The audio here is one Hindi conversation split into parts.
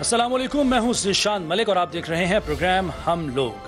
अस्सलाम वालेकुम, मैं हूं ज़ीशान मलिक और आप देख रहे हैं प्रोग्राम हम लोग।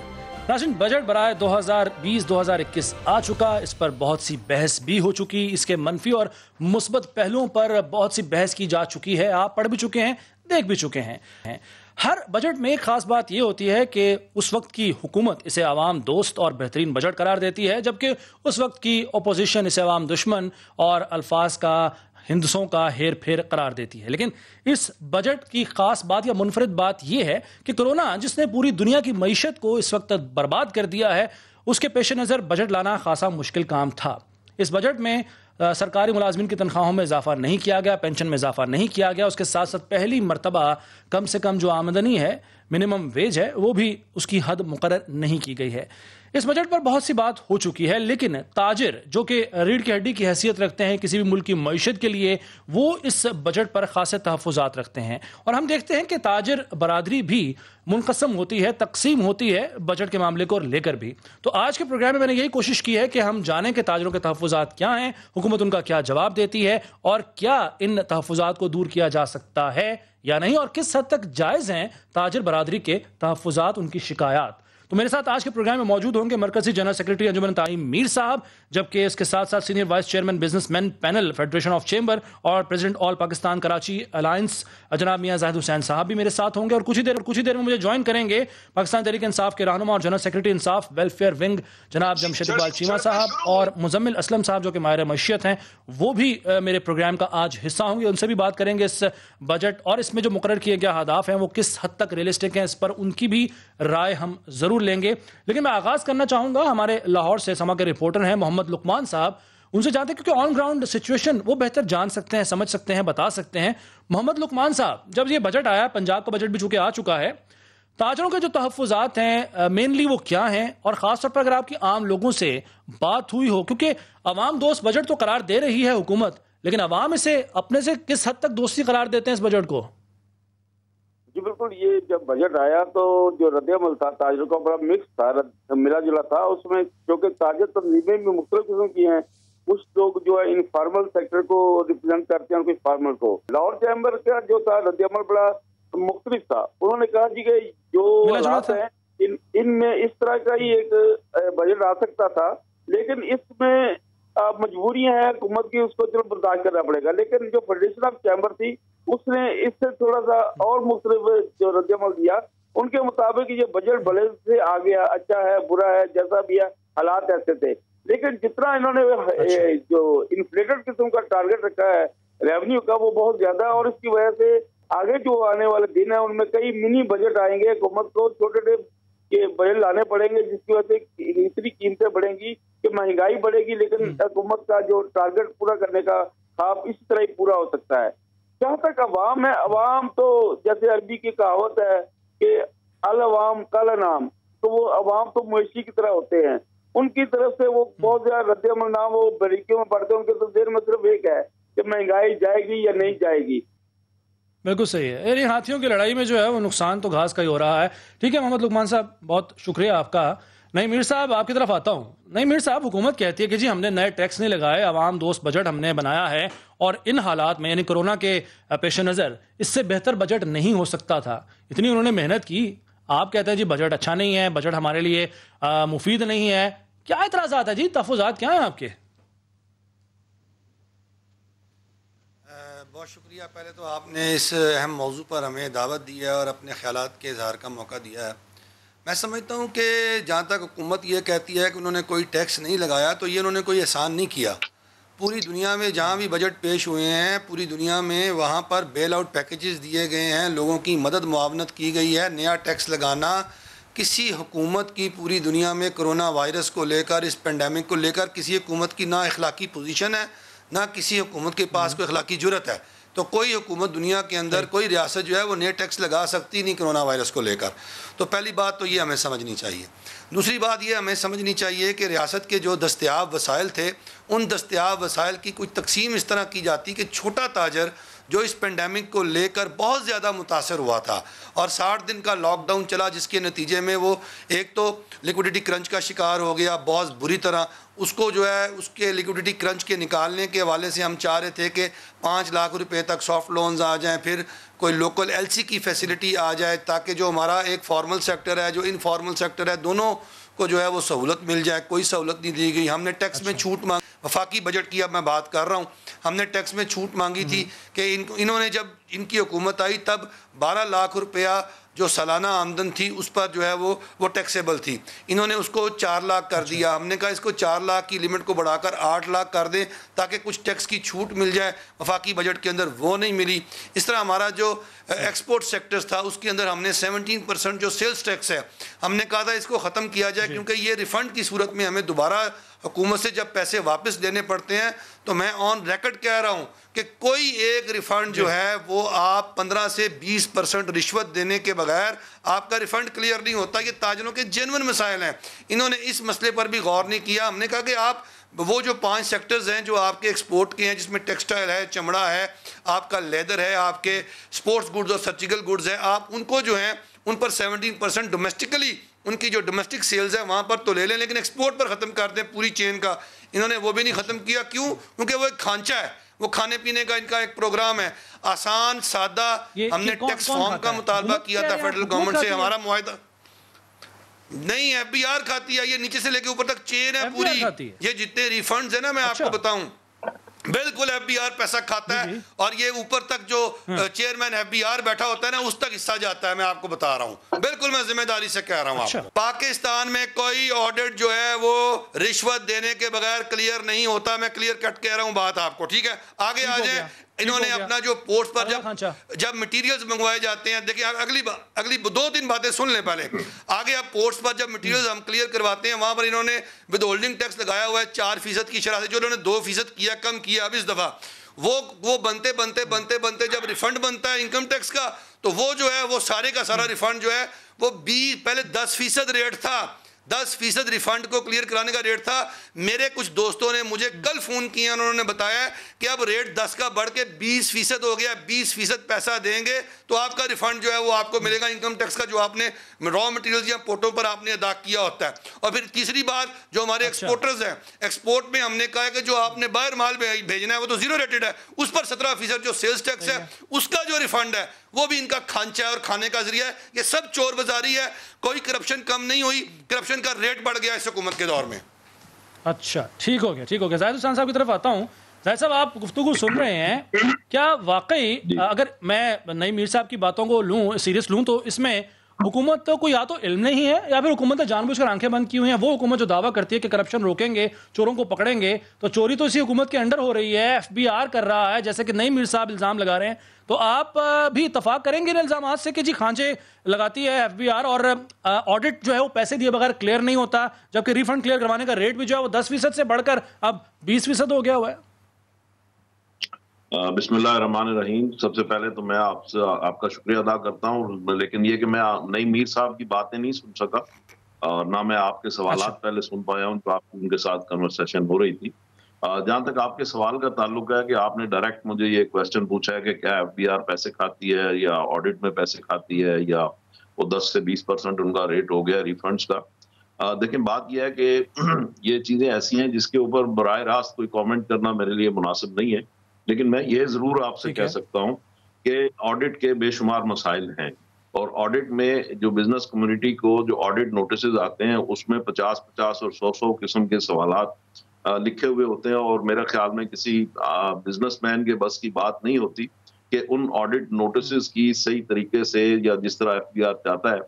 नाज़रीन, बजट बराए 2020-2021 आ चुका। इस पर बहुत सी बहस भी हो चुकी, इसके मनफी और मुस्बत पहलुओं पर बहुत सी बहस की जा चुकी है। आप पढ़ भी चुके हैं, देख भी चुके हैं। हर बजट में एक खास बात यह होती है कि उस वक्त की हुकूमत इसे आवाम दोस्त और बेहतरीन बजट करार देती है, जबकि उस वक्त की अपोजिशन इसे आवाम दुश्मन और अल्फाज का हिंदसों का हेर फेर करार देती है। लेकिन इस बजट की खास बात या मुनफरिद बात यह है कि कोरोना जिसने पूरी दुनिया की मईशत को इस वक्त बर्बाद कर दिया है, उसके पेश नज़र बजट लाना खासा मुश्किल काम था। इस बजट में सरकारी मुलाजमिन की तनख्वाहों में इजाफा नहीं किया गया, पेंशन में इजाफा नहीं किया गया। उसके साथ साथ पहली मरतबा कम से कम जो आमदनी है, मिनिमम वेज है, वो भी उसकी हद मुकर्रर नहीं की गई है। इस बजट पर बहुत सी बात हो चुकी है, लेकिन ताजिर जो कि रीढ़ की हड्डी की हैसियत रखते हैं किसी भी मुल्क की मईशत के लिए, वो इस बजट पर खासे तहफ़्फ़ुज़ात रखते हैं। और हम देखते हैं कि ताजिर बरादरी भी मुनक़सम होती है, तकसीम होती है बजट के मामले को लेकर भी। तो आज के प्रोग्राम में मैंने यही कोशिश की है कि हम जानें कि ताजिरों के तहफ़्फ़ुज़ात क्या हैं, हुकूमत उनका क्या जवाब देती है और क्या इन तहफ़्फ़ुज़ात को दूर किया जा सकता है या नहीं, और किस हद तक जायज़ हैं ताजिर बरादरी के तहफ़्फ़ुज़ात, उनकी शिकायत। तो मेरे साथ आज के प्रोग्राम में मौजूद होंगे मरकजी जनरल सेक्रेटरी अंजुमन तालीम मीर साहब, जबकि इसके साथ साथ senior vice chairman businessman panel federation of chamber और president all Pakistan Karachi alliance जनाब मियां जाहिद हुसैन साहब भी मेरे साथ होंगे। और कुछ ही देर में मुझे ज्वाइन करेंगे पाकिस्तान तहरीक इंसाफ के रहनुमा और जनरल सेक्रेटरी इंसाफ वेलफेयर विंग जनाब जमशेद इकबाल चीमा साहब और मुजम्मिल असलम साहब जो कि माहिर मईशत हैं, वो भी मेरे प्रोग्राम का आज हिस्सा होंगे। उनसे भी बात करेंगे इस बजट और इसमें जो मुकर्रर किए गए अहदाफ हैं वो किस हद तक रियलिस्टिक हैं, इस पर उनकी भी राय हम जरूर लेंगे। लेकिन मैं आगाज करना चाहूंगा, हमारे लाहौर से समा के रिपोर्टर हैं मोहम्मद लुकमान साहब, उनसे जानते हैं क्योंकि ऑन ग्राउंड सिचुएशन वो बेहतर जान सकते हैं, समझ सकते हैं, बता सकते हैं। मोहम्मद लुकमान साहब, जब ये बजट आया, पंजाब का बजट भी चूंकि आ चुका है, ताजरों के जो तहफ़्फ़ुज़ात हैं मेनली वो क्या हैं, और खासतौर पर अगर आपकी आम लोगों से बात हुई हो, क्योंकि अवाम दोस्त बजट तो करार दे रही है हुकूमत, लेकिन अवाम इसे अपने से किस हद तक दोस्ती करार देते हैं इस बजट को? जी बिल्कुल, ये जब बजट आया तो जो रद्द-ए-अमल था ताजिरों का बड़ा मिक्स था, मिला जुला था। उसमें क्योंकि ताजिर तंजीमें भी मुख्तलिफ किस्म की हैं, कुछ लोग जो है इनफॉर्मल सेक्टर को रिप्रेजेंट करते हैं, कुछ फॉर्मल को। लाहौर चैम्बर का जो था रद्द-ए-अमल बड़ा मुख्तलिफ था। उन्होंने कहा जी कि जो हालात है इनमें इस तरह का ही एक बजट आ सकता था, लेकिन इसमें मजबूरियां हैं हुकूमत की, उसको चलो बर्दाश्त करना पड़ेगा। लेकिन जो फेडरेशन ऑफ चैम्बर थी उसने इससे थोड़ा सा और मुख्तलिफ जो रद्द-ए-अमल दिया, उनके मुताबिक ये बजट भले से आ गया, अच्छा है बुरा है जैसा भी है, हालात ऐसे थे। लेकिन जितना इन्होंने जो इन्फ्लेटेड किस्म का टारगेट रखा है रेवेन्यू का, वो बहुत ज्यादा है। और इसकी वजह से आगे जो आने वाले दिन है उनमें कई मिनी बजट आएंगे, हुकूमत को छोटे के बजट लाने पड़ेंगे, जिसकी वजह से इतनी कीमतें बढ़ेंगी कि महंगाई बढ़ेगी, लेकिन हुकूमत का जो टारगेट पूरा करने का ख्वाब इसी तरह ही पूरा हो सकता है। जहाँ तक अवाम है, अवाम तो जैसे अरबी की कहावत है कि अल अवाम कल अनाम, तो वो अवाम तो मवेशी की तरह होते हैं। उनकी तरफ से वो बहुत ज्यादा रद्द-ए-अमल ना वो बारीकियों में पढ़ते हैं, उनके तो देर में सिर्फ एक है कि महंगाई जाएगी या नहीं जाएगी। बिल्कुल सही है। यानी हाथियों की लड़ाई में जो है वो नुकसान तो घास का ही हो रहा है। ठीक है मोहम्मद लुकमान साहब, बहुत शुक्रिया आपका। नईम मीर साहब, आपकी तरफ आता हूँ। नईम मीर साहब, हुकूमत कहती है कि जी हमने नए टैक्स नहीं लगाए, आवाम दोस्त बजट हमने बनाया है, और इन हालात में यानी कोरोना के पेश नज़र इससे बेहतर बजट नहीं हो सकता था। इतनी उन्होंने मेहनत की, आप कहते हैं जी बजट अच्छा नहीं है, बजट हमारे लिए मुफीद नहीं है। क्या एतराज़ात है जी, तहफ़्फ़ुज़ात क्या है आपके? बहुत शुक्रिया। पहले तो आपने इस अहम मौजू पर हमें दावत दी है और अपने ख़यालात के इज़हार का मौका दिया है। मैं समझता हूँ कि जहाँ तक हुकूमत ये कहती है कि उन्होंने कोई टैक्स नहीं लगाया, तो ये उन्होंने कोई एहसान नहीं किया। पूरी दुनिया में जहाँ भी बजट पेश हुए हैं, पूरी दुनिया में वहाँ पर बेल आउट पैकेजेस दिए गए हैं, लोगों की मदद मुआवनत की गई है। नया टैक्स लगाना किसी हुकूमत की पूरी दुनिया में कोरोना वायरस को लेकर, इस पेंडेमिक को लेकर किसी हुकूमत की ना अखलाकी पोजीशन है, ना किसी हुकूमत के पास कोई अखलाकी जुर्रत है। तो कोई हुकूमत दुनिया के अंदर, कोई रियासत जो है वो नए टैक्स लगा सकती नहीं कोरोना वायरस को लेकर। तो पहली बात तो ये हमें समझनी चाहिए। दूसरी बात ये हमें समझनी चाहिए कि रियासत के जो दस्तयाब वसाइल थे, उन दस्तयाब वसाइल की कुछ तकसीम इस तरह की जाती कि छोटा ताजर जो इस पेंडेमिक को लेकर बहुत ज़्यादा मुतासर हुआ था और 60 दिन का लॉकडाउन चला, जिसके नतीजे में वो एक तो लिक्विडिटी क्रंच का शिकार हो गया बहुत बुरी तरह। उसको जो है उसके लिक्विडिटी क्रंच के निकालने के हवाले से हम चाह रहे थे कि 5 लाख रुपए तक सॉफ्ट लोन्स आ जाएं, फिर कोई लोकल एलसी की फैसिलिटी आ जाए, ताकि जो हमारा एक फॉर्मल सेक्टर है, जो इनफॉर्मल सेक्टर है, दोनों को जो है वो सहूलत मिल जाए। कोई सहूलत नहीं दी गई। हमने टैक्स में छूट मांगी, वफाकी बजट की अब मैं बात कर रहा हूँ, हमने टैक्स में छूट मांगी थी कि इन्होंने जब इनकी हुकूमत आई तब 12 लाख रुपया जो सालाना आमदन थी उस पर जो है वो टैक्सेबल थी। इन्होंने उसको 4 लाख कर दिया। हमने कहा इसको 4 लाख की लिमिट को बढ़ाकर 8 लाख कर दें ताकि कुछ टैक्स की छूट मिल जाए। वफाकी बजट के अंदर वो नहीं मिली। इस तरह हमारा जो एक्सपोर्ट सेक्टर्स था उसके अंदर हमने 17% जो सेल्स टैक्स है, हमने कहा था इसको ख़त्म किया जाए, क्योंकि ये रिफ़ंड की सूरत में हमें दोबारा हुकूमत से जब पैसे वापस लेने पड़ते हैं तो मैं ऑन रिकॉर्ड कह रहा हूँ कि कोई एक रिफ़ंड जो है वो आप 15 से 20% रिश्वत देने के बगैर आपका रिफ़ंड क्लियर नहीं होता। ये ताजरों के जेन्युइन मसाइल हैं। इन्होंने इस मसले पर भी गौर नहीं किया। हमने कहा कि आप वो जो 5 सेक्टर्स हैं जो आपके एक्सपोर्ट के हैं, जिसमें टेक्सटाइल है, चमड़ा है, आपका लेदर है, आपके स्पोर्ट्स गुड्स और सर्जिकल गुड्स हैं, आप उनको जो है उन पर 17% डोमेस्टिकली उनकी जो डोमेस्टिक सेल्स है वहाँ पर तो ले लें, लेकिन एक्सपोर्ट पर ख़त्म कर दें पूरी चेन का। इन्होंने वो भी नहीं ख़त्म किया। क्यों? क्योंकि वो एक खांचा है, वो खाने पीने का इनका एक प्रोग्राम है, आसान सादा। हमने टैक्स फॉर्म का मुतालबा किया था फेडरल गवर्नमेंट से, हमारा मुआहदा नहीं। FBR खाती है, ये नीचे से लेके ऊपर तक चेन है पूरी। ये जितने रिफंड्स है ना, मैं आपको बताऊं, बिल्कुल FBR पैसा खाता है, और ये ऊपर तक जो चेयरमैन FBR बैठा होता है ना, उस तक हिस्सा जाता है। मैं आपको बता रहा हूँ, बिल्कुल मैं जिम्मेदारी से कह रहा हूँ। आपको पाकिस्तान में कोई ऑडिट जो है वो रिश्वत देने के बगैर क्लियर नहीं होता। मैं क्लियर कट कह रहा हूँ बात आपको, ठीक है? आगे आ जाए। इन्होंने अपना जो पोर्ट्स पर जब मटेरियल्स मंगवाए जाते हैं, देखिए अगली 2-3 बातें सुन लें पहले। आगे आप पोर्ट्स पर जब मटेरियल्स हम क्लियर करवाते हैं, वहां पर इन्होंने विद होल्डिंग टैक्स लगाया हुआ है 4% की शरह से, जो इन्होंने 2% किया, कम किया। अब इस दफा वो बनते जब रिफंड बनता है इनकम टैक्स का, तो वो जो है वो सारे का सारा रिफंड जो है वो पहले 10% रेट था, 10% रिफंड को क्लियर कराने का रेट था। मेरे कुछ दोस्तों ने मुझे कल फ़ोन किया, उन्होंने बताया कि अब रेट 10 का बढ़ के 20% हो गया। 20% पैसा देंगे तो आपका रिफंड जो है वो आपको मिलेगा, इनकम टैक्स का जो आपने रॉ मटेरियल्स या पोर्टों पर आपने अदा किया होता है। और फिर तीसरी बात, जो हमारे एक्सपोर्टर्स हैं, एक्सपोर्ट में हमने कहा है कि जो आपने बाहर माल भेजना है वो तो जीरो रेटेड है, उस पर 17% जो सेल्स टैक्स है उसका जो रिफंड है वो भी इनका खांचा है और खाने का जरिया है। ये सब चोर बाजारी है, कोई करप्शन कम नहीं हुई, करप्शन का रेट बढ़ गया इस हुकूमत के दौर में। अच्छा, ठीक हो गया। जाहिद हुसैन साहब की तरफ आता हूँ। जाहिद साहब, आप गुफ्तगू सुन रहे हैं, क्या वाकई अगर मैं नईम मीर साहब की बातों को लूँ, सीरियस लूँ, तो इसमें हुकूमत को या तो इल्म नहीं है या फिर हुकूमत ने जानबूझकर आंखें बंद की हुई हैं? वो हुकूमत जो दावा करती है कि करप्शन रोकेंगे, चोरों को पकड़ेंगे, तो चोरी तो इसी हुकूमत के अंडर हो रही है, FBR कर रहा है, जैसे कि नईम मीर साहब इल्ज़ाम लगा रहे हैं। तो आप भी इतफाक करेंगे इन इल्ज़ामात से कि जी खांचे लगाती है FBR और ऑडिट जो है वो पैसे दिए बगैर क्लियर नहीं होता, जबकि रिफंड क्लियर करवाने का रेट भी जो है वो 10% से बढ़कर अब 20% हो गया हुआ है? बिस्मिल्लाहिर्रहमानिर्रहीम। सबसे पहले तो मैं आपका शुक्रिया अदा करता हूँ, लेकिन ये कि मैं नईम मीर साहब की बातें नहीं सुन सका और ना मैं आपके सवालात पहले सुन पाया हूँ, तो आपकी उनके साथ कन्वर्सेशन हो रही थी। जहाँ तक आपके सवाल का ताल्लुक है कि आपने डायरेक्ट मुझे ये क्वेश्चन पूछा है कि क्या FBR पैसे खाती है या ऑडिट में पैसे खाती है, या वो 10 से 20% उनका रेट हो गया रिफंड्स का। देखिए, बात यह है कि ये चीज़ें ऐसी हैं जिसके ऊपर बराह रास्त कोई कॉमेंट करना मेरे लिए मुनासिब नहीं है, लेकिन मैं ये जरूर आपसे कह सकता हूँ कि ऑडिट के बेशुमार मसाइल हैं, और ऑडिट में जो बिजनेस कम्युनिटी को जो ऑडिट नोटिस आते हैं उसमें 50-50 और 100-100 किस्म के सवालात लिखे हुए होते हैं, और मेरे ख्याल में किसी बिजनेसमैन के बस की बात नहीं होती कि उन ऑडिट नोटिस की सही तरीके से, या जिस तरह FBR चाहता है,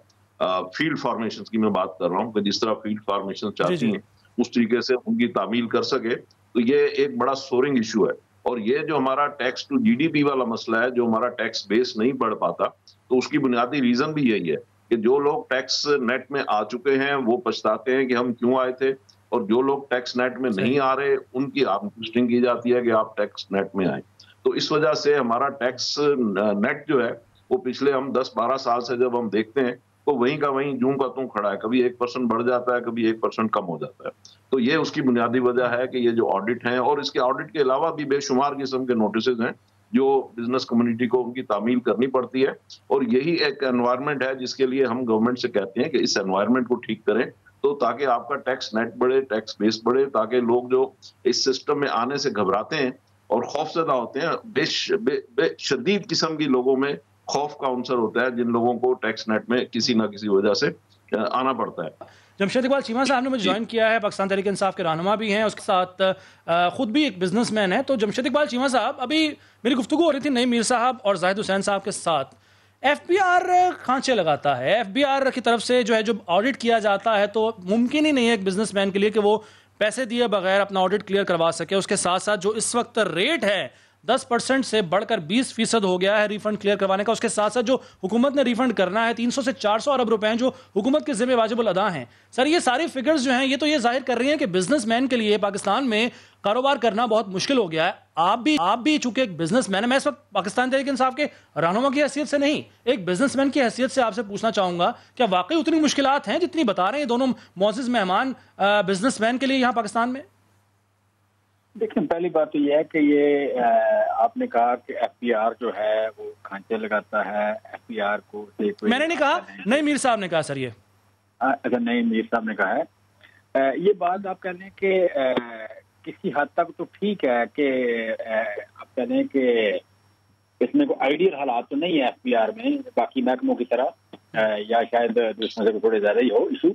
फील्ड फॉर्मेशन की मैं बात कर रहा हूँ कि जिस तरह फील्ड फॉर्मेशन चाहती हैं उस तरीके से उनकी तामील कर सके। तो ये एक बड़ा सोरिंग इशू है। और ये जो हमारा टैक्स टू GDP वाला मसला है, जो हमारा टैक्स बेस नहीं बढ़ पाता, तो उसकी बुनियादी रीजन भी यही है कि जो लोग टैक्स नेट में आ चुके हैं वो पछताते हैं कि हम क्यों आए थे, और जो लोग टैक्स नेट में नहीं आ रहे उनकी आर्मस्टिंग की जाती है कि आप टैक्स नेट में आए। तो इस वजह से हमारा टैक्स नेट जो है वो पिछले हम 10-12 साल से जब हम देखते हैं तो वहीं का वहीं जूं का तूं खड़ा है, कभी 1% बढ़ जाता है, कभी 1% कम हो जाता है। तो ये उसकी बुनियादी वजह है कि ये जो ऑडिट हैं, और इसके ऑडिट के अलावा भी बेशुमार किस्म के नोटिस हैं जो बिजनेस कम्युनिटी को उनकी तामील करनी पड़ती है, और यही एक एनवायरनमेंट है जिसके लिए हम गवर्नमेंट से कहते हैं कि इस एनवायरनमेंट को ठीक करें, तो ताकि आपका टैक्स नेट बढ़े, टैक्स बेस बढ़े, ताकि लोग जो इस सिस्टम में आने से घबराते हैं और खौफजदा होते हैं, बेशदीद किस्म की लोगों में खौफ का अंसर होता है जिन लोगों को टैक्स नेट में किसी ना किसी वजह से आना पड़ता है। जमशेद इकबाल चीमा साहब ने मुझे ज्वाइन किया है, पाकिस्तान तहरीक इंसाफ के रहनुमा भी हैं, उसके साथ खुद भी एक बिजनेसमैन है। तो जमशेद इकबाल चीमा साहब, अभी मेरी गुफ्तगू हो रही थी नईम मीर साहब और जाहिद हुसैन साहब के साथ। एफबीआर खांचे लगाता है, एफबीआर की तरफ से जो है जो ऑडिट किया जाता है, तो मुमकिन ही नहीं है एक बिजनेसमैन के लिए कि वो पैसे दिए बगैर अपना ऑडिट क्लियर करवा सके। उसके साथ साथ जो इस वक्त रेट है 10% से बढ़कर 20% हो गया है रिफंड क्लियर करवाने का। उसके साथ साथ जो हुकूमत ने रिफंड करना है 300 से 400 अरब रुपए हैं जो हुकूमत के जिम्मे वाजिबुल अदा हैं। सर, ये सारी फिगर्स जो हैं ये तो ये जाहिर कर रही हैं कि बिजनेसमैन के लिए पाकिस्तान में कारोबार करना बहुत मुश्किल हो गया है। आप भी चूंकि एक बिजनेसमैन है, मैं इस वक्त पाकिस्तान तहरीक इंसाफ के रहनुमा की हैसियत से नहीं, एक बिजनेसमैन की हैसियत से आपसे पूछना चाहूंगा, क्या वाकई उतनी मुश्किलात हैं जितनी बता रहे हैं दोनों मुअज़्ज़िज़ मेहमान बिजनेसमैन के लिए यहाँ पाकिस्तान में? देखिए, पहली बात तो यह है कि ये आपने कहा कि एफबीआर जो है वो खांचे लगाता है। एफबीआर को मैंने नहीं कहा, नईम मीर साहब ने कहा सर। ये अच्छा, नईम मीर साहब ने कहा है। ये बात आप कह रहे हैं कि किसी हद तक तो ठीक है कि आप कह रहे हैं कि इसमें कोई आइडियल हालात तो नहीं है एफबीआर में बाकी महकमों की तरह, या शायद दूसरों से थोड़े ज्यादा ही हो इशू।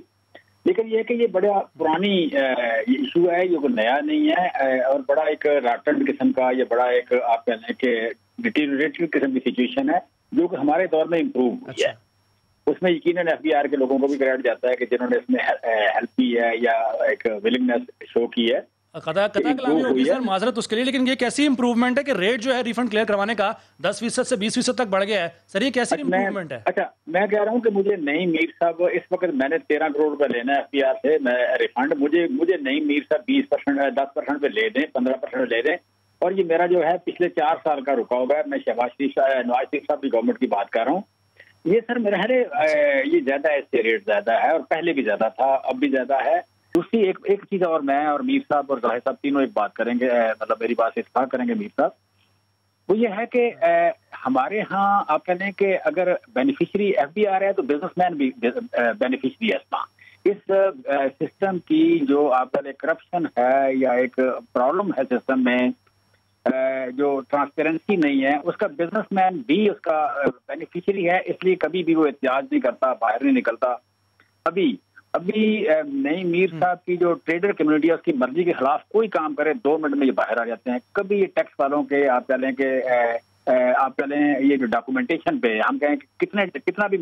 लेकिन ये है कि ये बड़ा पुरानी ये इशू है, ये कोई नया नहीं है, और बड़ा एक राटन किस्म का, ये बड़ा एक आप कह लें कि डिटीरियोरेटेड किस्म की सिचुएशन है जो कि हमारे दौर में इम्प्रूव हुई है। उसमें यकीनन एफबीआर के लोगों को भी क्रेडिट जाता है कि जिन्होंने इसमें हेल्प की है या एक विलिंगनेस शो की है। कलामी होगी सर, माजरत उसके लिए, लेकिन ये कैसी इंप्रूवमेंट है कि रेट जो है रिफंड क्लियर करवाने का 10% से 20% तक बढ़ गया है? सर, ये कैसी इंप्रूवमेंट है? अच्छा, मैं कह रहा हूँ कि मुझे नईम मीर साहब, इस वक्त मैंने 13 करोड़ रुपए लेना है एफबीआर से मैं रिफंड, मुझे नईम मीर साहब 20% 10% पे ले दें, 15% ले दें, और ये मेरा जो है पिछले 4 साल का रुका हुआ है। मैं नवाज शरीफ साहब की गवर्नमेंट की बात कर रहा हूँ। ये सर मेरा ये ज्यादा है, इससे रेट ज्यादा है और पहले भी ज्यादा था, अब भी ज्यादा है। दूसरी एक चीज और मैं और मीर साहब और जाहिद साहब तीनों एक बात करेंगे, मतलब मेरी बात से इत्तेफाक करेंगे मीर साहब, वो ये है कि हमारे यहाँ आप कहते हैं कि अगर बेनिफिशियरी एफबीआर है तो बिजनेसमैन भी बेनिफिशियरी है। इस सिस्टम की जो आप कहते करप्शन है या एक प्रॉब्लम है सिस्टम में, जो ट्रांसपेरेंसी नहीं है, उसका बिजनेसमैन भी उसका बेनिफिशियरी है, इसलिए कभी भी वो एहतियाज नहीं करता, बाहर नहीं निकलता। अभी नईम मीर साहब की जो ट्रेडर कम्युनिटी है उसकी मर्जी के खिलाफ कोई काम करे 2 मिनट में ये बाहर आ जाते हैं। कभी ये टैक्स वालों के आप कह लें कि आप कह लें ये जो डॉक्यूमेंटेशन पे हम कहें कितना भी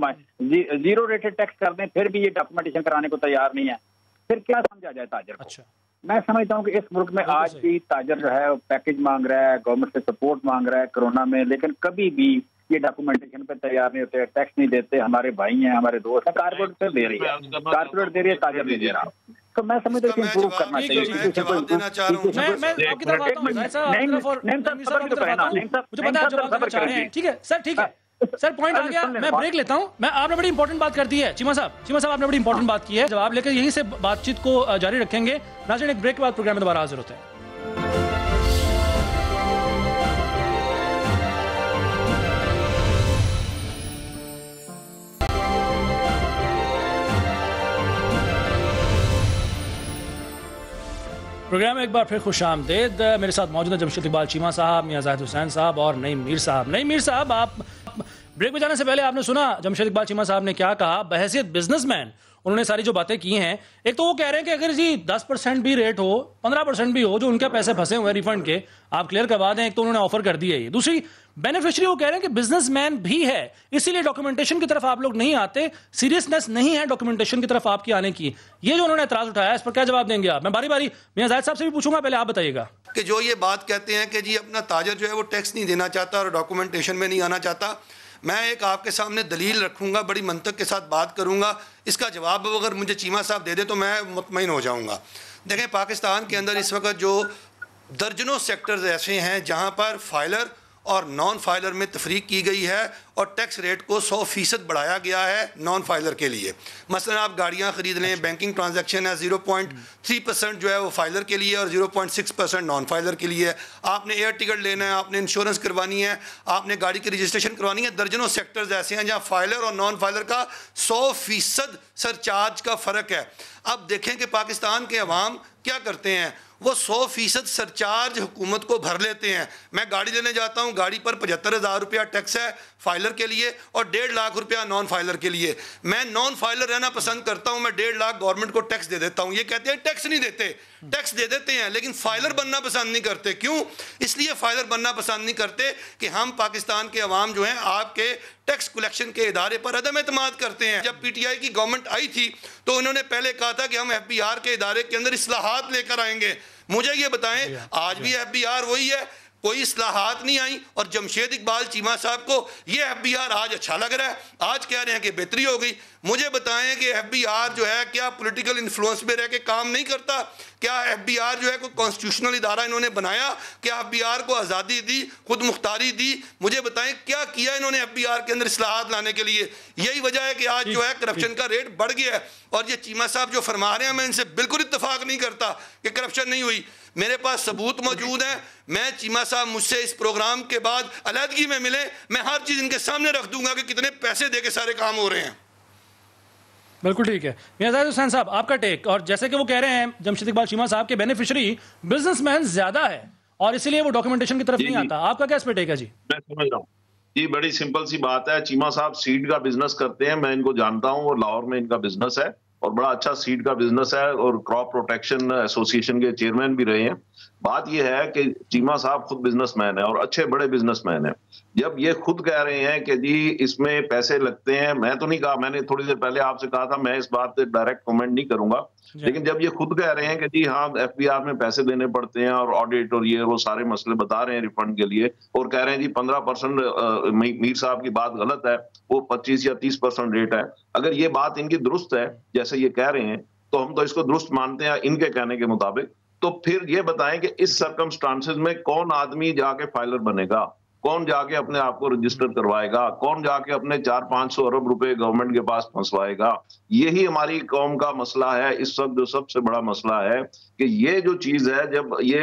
जीरो रेटेड टैक्स कर दें फिर भी ये डॉक्यूमेंटेशन कराने को तैयार नहीं है। फिर क्या समझा जाए ताजर को? अच्छा, मैं समझता हूँ कि इस मुल्क में आज भी ताजर जो है पैकेज मांग रहा है, गवर्नमेंट से सपोर्ट मांग रहा है कोरोना में, लेकिन कभी भी ये डॉक्यूमेंटेशन पे तैयार नहीं होते, टैक्स नहीं देते। हमारे भाई हैं, हमारे दोस्त हैं, कारपोरेट दे रही है, कारपोरेट दे रही है, ताजर नहीं दे रहा। तो मैं समझता हूँ कि इम्प्रूव करना चाहिए। ठीक है सर, ठीक है सर, पॉइंट आ गया। मैं ब्रेक लेता हूं। मैं आपने बड़ी इंपॉर्टेंट बात कर दी है चीमा साहब आपने बड़ी इंपॉर्टेंट बात की है। जवाब लेकर यहीं से बातचीत को जारी रखेंगे। नाज़रीन, एक ब्रेक के बाद प्रोग्राम में दोबारा हाजिर होते हैं। प्रोग्राम में एक बार फिर खुश आमदेद। मेरे साथ मौजूद है जमशेद इकबाल चीमा साहब, मियां जाहिद हुसैन साहब और नईम मीर साहब। नईम मीर साहब, आप ब्रेक में जाने से पहले आपने सुना जमशेद इकबाल चीमा साहब ने क्या कहा? बहैसियत बिजनेसमैन उन्होंने सारी जो बातें की हैं, एक तो वो कह रहे हैं कि अगर जी 10% भी रेट हो, 15% भी हो, जो उनके पैसे फंसे हुए हैं रिफंड के, आप क्लियर करवा दें। एक तो उन्होंने ऑफर कर दी है ये। दूसरी बेनिफिशियरी वो कह रहे हैं कि बिजनेसमैन भी है, इसीलिए डॉक्यूमेंटेशन की तरफ आप लोग नहीं आते, सीरियसनेस नहीं है डॉक्यूमेंटेशन की तरफ आपकी आने की। ये जो उन्होंने एतराज उठाया, इस पर क्या जवाब देंगे आप? मैं बारी बारी मियां जाहिद साहब से भी पूछूंगा, पहले आप बताइएगा। कि जो ये बात कहते हैं कि जी अपना ताजर जो है वो टैक्स नहीं देना चाहता और डॉक्यूमेंटेशन में नहीं आना चाहता, मैं एक आपके सामने दलील रखूंगा, बड़ी मंतक के साथ बात करूंगा। इसका जवाब अगर मुझे चीमा साहब दे दे तो मैं मुतमईन हो जाऊंगा। देखें, पाकिस्तान के अंदर इस वक्त जो दर्जनों सेक्टर्स ऐसे हैं जहां पर फाइलर और नॉन फाइलर में तफरीक की गई है और टैक्स रेट को 100% बढ़ाया गया है नॉन फाइलर के लिए। मसलन आप गाड़ियाँ ख़रीद लें, बैंकिंग ट्रांजैक्शन है 0.3% जो है वो फाइलर के लिए और 0.6% नॉन फाइलर के लिए है। आपने एयर टिकट लेना है, आपने इंश्योरेंस करवानी है, आपने गाड़ी की रजिस्ट्रेशन करवानी है, दर्जनों सेक्टर्स ऐसे हैं जहाँ फाइलर और नॉन फाइलर का 100% सरचार्ज का फ़र्क है। अब देखें कि पाकिस्तान के अवाम क्या करते हैं, वो 100% सरचार्ज हुकूमत को भर लेते हैं। मैं गाड़ी लेने जाता हूँ, गाड़ी पर 75,000 रुपया टैक्स है, फाइलर फाइलर के लिए और 1.5 लाख रुपया नॉन फाइलर के लिए। मैं नॉन फाइलर रहना पसंद करता हूं, मैं 1.5 लाख गवर्नमेंट को टैक्स दे देता हूं। ये कहते हैं टैक्स नहीं देते, टैक्स दे देते हैं, लेकिन फाइलर बनना पसंद नहीं करते। क्यों? इसलिए फाइलर बनना पसंद नहीं करते कि हम पाकिस्तान के अवाम जो हैं आपके टैक्स कलेक्शन के इदारे पर अदम एतमाद करते हैं। जब पीटीआई की गवर्नमेंट आई थी तो उन्होंने पहले कहा था कि हम एफबीआर के इदारे के अंदर इस्लाहात लेकर आएंगे। मुझे ये बताएं, आज भी एफबीआर वही है, कोई इस्लाहात नहीं आई। और जमशेद इकबाल चीमा साहब को ये एफबीआर आज अच्छा लग रहा है, आज कह रहे हैं कि बेहतरी हो गई। मुझे बताएं कि एफबीआर जो है क्या पॉलिटिकल इन्फ्लुएंस में रह के काम नहीं करता? क्या एफबीआर जो है कोई कॉन्स्टिट्यूशनल इदारा इन्होंने बनाया? क्या एफबीआर को आज़ादी दी, खुद मुख्तारी दी? मुझे बताएं क्या किया इन्होंने एफबीआर के अंदर इस्लाहात लाने के लिए? यही वजह है कि आज जो है करप्शन का रेट बढ़ गया है। और ये चीमा साहब जो फरमा रहे हैं, मैं इनसे बिल्कुल इत्तेफाक नहीं करता कि करप्शन नहीं हुई। मेरे पास सबूत मौजूद हैं। मैं चीमा साहब मुझसे इस प्रोग्राम के बाद अलहदगी में मिले, मैं हर चीज़ इनके सामने रख दूंगा कि कितने पैसे दे के सारे काम हो रहे हैं। बिल्कुल ठीक है। मियां जाहिद हुसैन साहब, आपका टेक। और जैसे कि वो कह रहे हैं जमशेद इकबाल चीमा साहब के बेनिफिशियरी बिजनेसमैन ज्यादा है और इसीलिए वो डॉक्यूमेंटेशन की तरफ नहीं आता। आपका क्या इस पे टेक है जी? मैं समझ रहा हूँ जी, बड़ी सिंपल सी बात है। चीमा साहब सीड का बिजनेस करते हैं, मैं इनको जानता हूँ और लाहौर में इनका बिजनेस है और बड़ा अच्छा सीड का बिजनेस है और क्रॉप प्रोटेक्शन एसोसिएशन के चेयरमैन भी रहे हैं। बात यह है कि चीमा साहब खुद बिजनेसमैन है और अच्छे बड़े बिजनेसमैन है। जब ये खुद कह रहे हैं कि जी इसमें पैसे लगते हैं, मैं तो नहीं कहा, मैंने थोड़ी देर पहले आपसे कहा था मैं इस बात पे डायरेक्ट कमेंट नहीं करूंगा, लेकिन जब ये खुद कह रहे हैं कि जी हाँ एफबीआर में पैसे देने पड़ते हैं और ऑडिट और ये वो सारे मसले बता रहे हैं रिफंड के लिए, और कह रहे हैं जी 15% मीर साहब की बात गलत है, वो 25 या 30% रेट है। अगर ये बात इनकी दुरुस्त है जैसे ये कह रहे हैं तो हम तो इसको दुरुस्त मानते हैं इनके कहने के मुताबिक। तो फिर ये बताएं कि इस सर्कमस्टांसेस में कौन आदमी जाके फाइलर बनेगा, कौन जाके अपने आप को रजिस्टर करवाएगा, कौन जाके अपने 400-500 अरब रुपए गवर्नमेंट के पास फंसवाएगा? यही हमारी कौम का मसला है इस वक्त। जो सबसे बड़ा मसला है कि ये जो चीज है,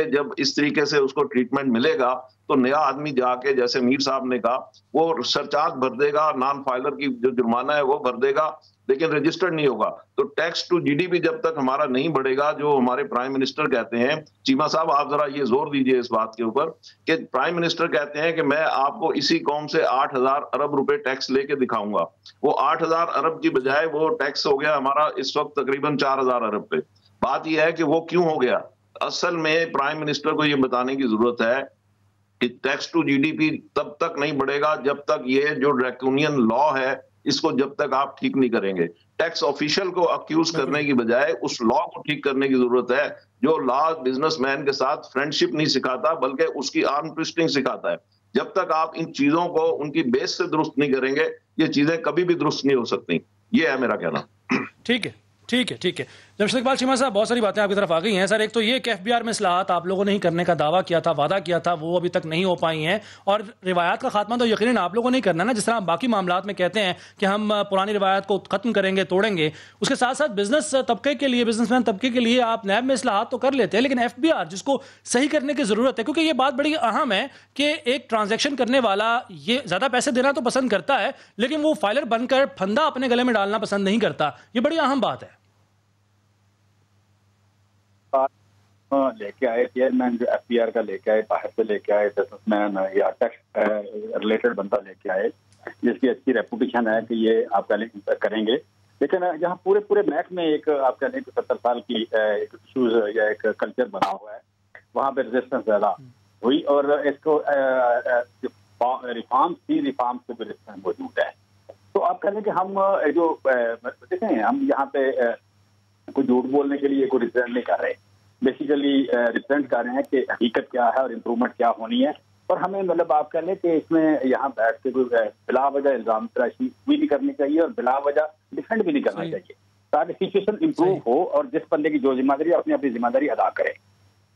जब इस तरीके से उसको ट्रीटमेंट मिलेगा तो नया आदमी जाके, जैसे मीर साहब ने कहा, वो सरचार्ज भर देगा, नॉन फाइलर की जो जुर्माना है वो भर देगा, लेकिन रजिस्टर्ड नहीं होगा। तो टैक्स टू जीडीपी जब तक हमारा नहीं बढ़ेगा, जो हमारे प्राइम मिनिस्टर कहते हैं, चीमा साहब आप जरा ये जोर दीजिए इस बात के ऊपर कि प्राइम मिनिस्टर कहते हैं कि मैं आपको इसी कौम से 8,000 अरब रुपए टैक्स लेके दिखाऊंगा। वो 8,000 अरब की बजाय वो टैक्स हो गया हमारा इस वक्त तकरीबन 4,000 अरब पे। बात यह है कि वो क्यों हो गया? असल में प्राइम मिनिस्टर को ये बताने की जरूरत है कि टैक्स टू जीडीपी तब तक नहीं बढ़ेगा जब तक ये जो ड्रैकोनियन लॉ है इसको जब तक आप ठीक नहीं करेंगे। टैक्स ऑफिशियल को अक्यूज करने की बजाय उस लॉ को ठीक करने की जरूरत है। जो लॉ बिजनेसमैन के साथ फ्रेंडशिप नहीं सिखाता बल्कि उसकी आर्म ट्विस्टिंग सिखाता है। जब तक आप इन चीजों को उनकी बेस से दुरुस्त नहीं करेंगे, ये चीजें कभी भी दुरुस्त नहीं हो सकती। ये है मेरा कहना। ठीक है, ठीक है, ठीक है। जमशेद इकबाल चीमा साहब, बहुत सारी बातें आपकी तरफ आ गई हैं सर। एक तो ये कि एफबीआर में इस्लाहात आप लोगों ने ही करने का दावा किया था, वादा किया था, वो अभी तक नहीं हो पाई हैं। और रिवायात का खात्मा तो यकीनन आप लोगों ने ही करना ना, जिस तरह बाकी मामलात में कहते हैं कि हम पुरानी रिवायत को खत्म करेंगे, तोड़ेंगे। उसके साथ साथ बिजनेस तबके के लिए, बिजनेसमैन तबके के लिए आप नैब में इस्लाहात तो कर लेते हैं, लेकिन एफबीआर जिसको सही करने की जरूरत है, क्योंकि ये बात बड़ी अहम है कि एक ट्रांजेक्शन करने वाला ये ज्यादा पैसे देना तो पसंद करता है, लेकिन वो फाइलर बनकर फंदा अपने गले में डालना पसंद नहीं करता। ये बड़ी अहम बात है। लेके आए चेयरमैन जो एफबीआर का लेके आए, बाहर से लेके आए, बिजनेसमैन या टैक्स रिलेटेड बंदा लेके आए जिसकी अच्छी रेपुटेशन है कि ये आप करेंगे। लेकिन जहाँ पूरे महकमे एक आप कह लें 70 साल की एक इशूज या एक कल्चर बना हुआ है, वहाँ पे रेजिस्टेंस ज्यादा हुई और इसको रिफॉर्म्स भी रेजिस्टेंस मौजूद है। तो आप कह लें कि हम जो देखें, हम यहाँ पे कोई झूठ बोलने के लिए कोई रिप्रेजेंट नहीं कर रहे, बेसिकली रिप्रेजेंट कर रहे हैं कि हकीकत क्या है और इम्प्रूवमेंट क्या होनी है। और हमें मतलब आप कह लें कि इसमें यहाँ बैठ के कोई बिला वजह इल्जाम तराशी भी नहीं करनी चाहिए और बिला वजह डिफेंड भी नहीं करना चाहिए, ताकि सिचुएशन इम्प्रूव हो और जिस बंदे की जो जिम्मेदारी अपनी अपनी जिम्मेदारी अदा करे।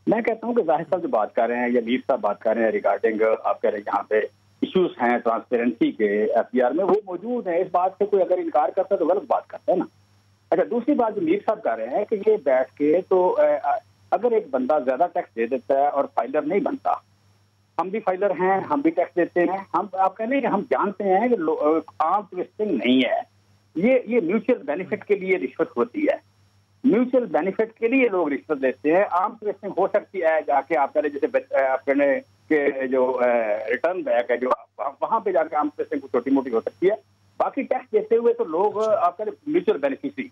मैं कहता हूँ कि जाहिर साहब जो बात कर रहे हैं या मीर साहब बात कर रहे हैं रिगार्डिंग आप कह रहे हैं यहाँ पे इश्यूज हैं ट्रांसपेरेंसी के एफबीआर में, वो मौजूद है। इस बात से कोई अगर इनकार करता है तो गलत बात करता है ना। अच्छा, दूसरी बात जो मीर साहब कर रहे हैं कि ये बैठ के तो अगर एक बंदा ज्यादा टैक्स दे देता है और फाइलर नहीं बनता, हम भी फाइलर हैं, हम भी टैक्स देते हैं, हम आप कह लें कि हम जानते हैं कि आर्म ट्विस्टिंग नहीं है, ये म्यूचुअल बेनिफिट के लिए रिश्वत होती है, म्यूचुअल बेनिफिट के लिए लोग रिश्वत देते हैं। आर्म ट्विस्टिंग हो सकती है जाके आप कह रहे जैसे आप कहने के जो रिटर्न बैक है जो वहां पे जाकर आम प्रेसिंग छोटी मोटी हो सकती है। बाकी टैक्स देते हुए तो लोग आपका म्यूचुअल बेनिफिशरी,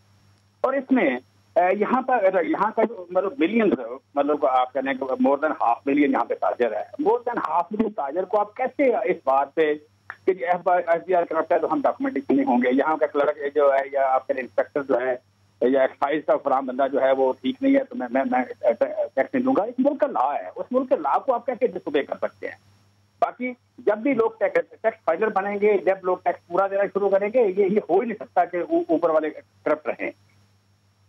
और इसमें यहाँ का जो मतलब मिलियंस, मतलब आप कहने मोर देन ½ मिलियन यहाँ पे ताजर है। मोर देन ½ मिलियन ताजर को आप कैसे इस बात पे कि FBR करप्ट है तो हम डॉक्यूमेंटेशन नहीं होंगे, यहाँ का क्लर्क जो है या आपके इंस्पेक्टर जो है या एक्साइज का फराम बंदा जो है वो ठीक नहीं है तो मैं टैक्स नहीं दूंगा। इस मुल्क का लॉ है, उस मुल्क के लॉ को आप कैसे डिसोबे कर सकते हैं? बाकी जब भी लोग टैक्स फाइलर बनेंगे, जब लोग टैक्स पूरा देना शुरू करेंगे, ये हो ही नहीं सकता कि ऊपर वाले करप्ट रहें।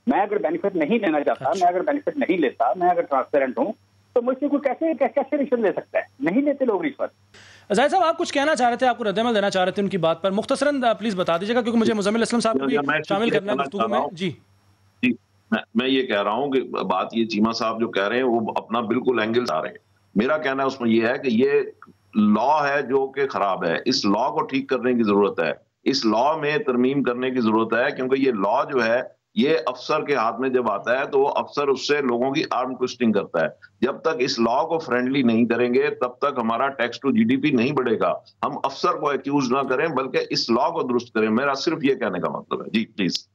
मैं अगर बेनिफिट नहीं लेना चाहता, मैं अगर बेनिफिट नहीं लेता, मैं अगर ट्रांसपेरेंट हूँ तो मुझसे कोई कैसे रिश्वत ले सकता है? नहीं लेते लोग रिश्वत। जाहिद साहब, आप कुछ कहना चाह रहे थे, आपको रद्द-ए-अमल देना चाह रहे थे उनकी बात पर, मुख्तसरन प्लीज बता दीजिएगा क्योंकि मुझे मुज़म्मिल असलम साहब को भी शामिल करना है गुफ्तगू में। जी जी, मैं ये कह रहा हूँ कि बात ये चीमा साहब जो कह रहे हैं वो अपना बिल्कुल एंगल आ रहे हैं। मेरा कहना है उसमें ये है कि ये लॉ है जो कि खराब है, इस लॉ को ठीक करने की जरूरत है, इस लॉ में तरमीम करने की जरूरत है, क्योंकि ये लॉ जो है ये अफसर के हाथ में जब आता है तो वो अफसर उससे लोगों की आर्म ट्विस्टिंग करता है। जब तक इस लॉ को फ्रेंडली नहीं करेंगे तब तक हमारा टैक्स टू जीडीपी नहीं बढ़ेगा। हम अफसर को एक्यूज ना करें बल्कि इस लॉ को दुरुस्त करें, मेरा सिर्फ ये कहने का मतलब है। जी प्लीज।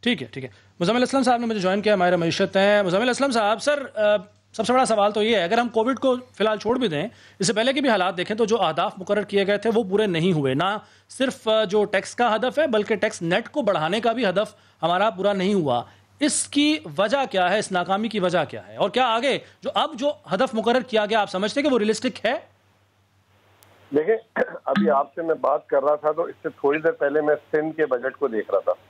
ठीक है। मुज़म्मिल असलम साहब ने मुझे ज्वाइन किया, हमारे मईशत हैं। मुज़म्मिल असलम साहब, सर सबसे बड़ा सवाल तो ये है, अगर हम कोविड को फिलहाल छोड़ भी दें, इससे पहले के भी हालात देखें तो जो अहदाफ मुकर्रर किए गए थे वो पूरे नहीं हुए। ना सिर्फ जो टैक्स का हदफ है बल्कि टैक्स नेट को बढ़ाने का भी हदफ हमारा पूरा नहीं हुआ। इसकी वजह क्या है, इस नाकामी की वजह क्या है, और क्या आगे जो हदफ मुकर्रर किया गया आप समझते हैं कि वो रियलिस्टिक है? देखिए, अभी आपसे मैं बात कर रहा था तो इससे थोड़ी देर पहले मैं सिंध के बजट को देख रहा था।